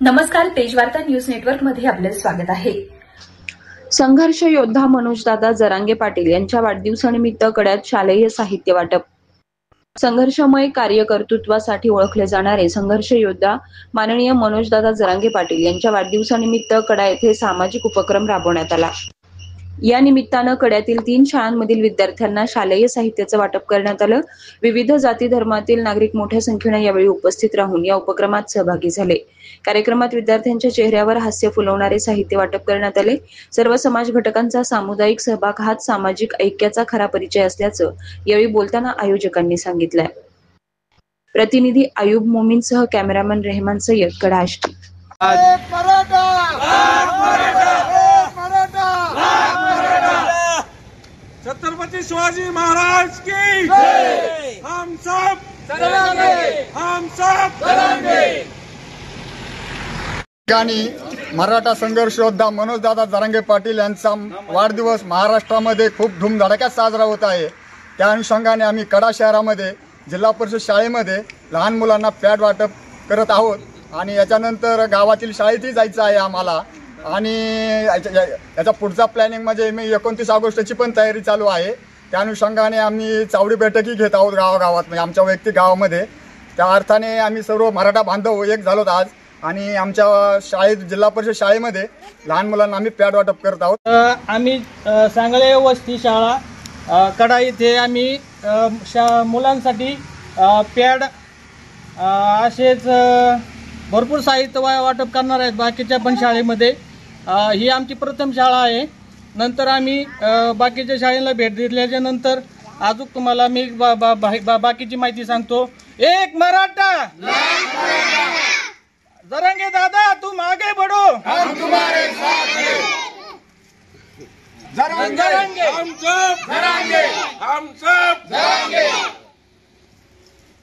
नमस्कार, Tejvarta news network मध्ये आपले स्वागत आहे। संघर्ष योद्धा मनोजदादा जरांगे पाटील यांच्या वाढदिवसानिमित्त कड्यात शालेय साहित्य वाटप। संघर्षमय कार्यकर्तृत्वासाठी ओळखले जाणारे संघर्ष योद्धा माननीय मनोजदादा जरांगे पाटील यांच्या वाढदिवसानिमित्त कडा येथे सामाजिक उपक्रम राबवण्यात आला। या निमित्तानं कड्यातील 3 शाळांमधील विद्यार्थ्यांना शालेय साहित्याचं वाटप करण्यात आलं। विविध जाती धर्मातील नागरिक मोठ्या संख्येने यावेळी उपस्थित राहून या उपक्रमात सहभागी झाले। कार्यक्रमात विद्यार्थ्यांच्या चेहऱ्यावर हास्य फुलवणारे साहित्य वाटप करण्यात आले। सर्व समाज घटकांचा सामुदायिक सहभाग हाच सामाजिक ऐक्याचा खरा परिचय असल्याचं यावेळी बोलताना आयोजकांनी सांगितलंय। प्रतिनिधी आयुब मोमीनसह कॅमेरामन रेहमान सय्यद, कडा आष्टी। छत्रपति शिवाजी महाराज की जय। हम सब चलेंगे, हम सब चलेंगे। मराठा संघर्ष योद्धा मनोजदादा जरांगे पाटील यांचा वाढदिवस महाराष्ट्रामध्ये खूप धूमधडाक्यात साजरा होत आहे। त्या अनुषंगाने आम्ही कडा शहरामध्ये जिल्हा परिषद शाळेमध्ये लहान मुलांना पॅड वाटप करत आहोत आणि याच्यानंतर गावातील शाळेतही जायचं आहे आम्हाला। आणि याचा पुढचा प्लॅनिंग म्हणजे 29 ऑगस्टची पण तयारी चालू आहे। त्या अनुषंगाने आम्ही चावडी बैठकी घेत आहोत गावागावात, म्हणजे आमच्या वैयक्तिक गावामध्ये। त्या अर्थाने आम्ही सर्व मराठा बांधव एक झालोत आज आणि आमच्या शाळेत जिल्हा परिषद शाळेमध्ये लहान मुलांना आम्ही पॅड वाटप करत आहोत। आम्ही सांगळे वस्ती शाळा कडा इथे आम्ही मुलांसाठी पॅड असेच भरपूर साहित्य वाटप करणार आहेत बाकीच्या पण शाळेमध्ये। ही आमची प्रथम शाळा आहे। नंतर आम्ही बाकीच्या शाळेला भेट दिल्याच्या नंतर अजून तुम्हाला मी बाकीची माहिती सांगतो। एक मराठा, जरांगे दादा तुम आगे बढ़ो, हम तुम्हारे साथ हैं। जरांगे, हम सब जरांगे, हम सब जरांगे।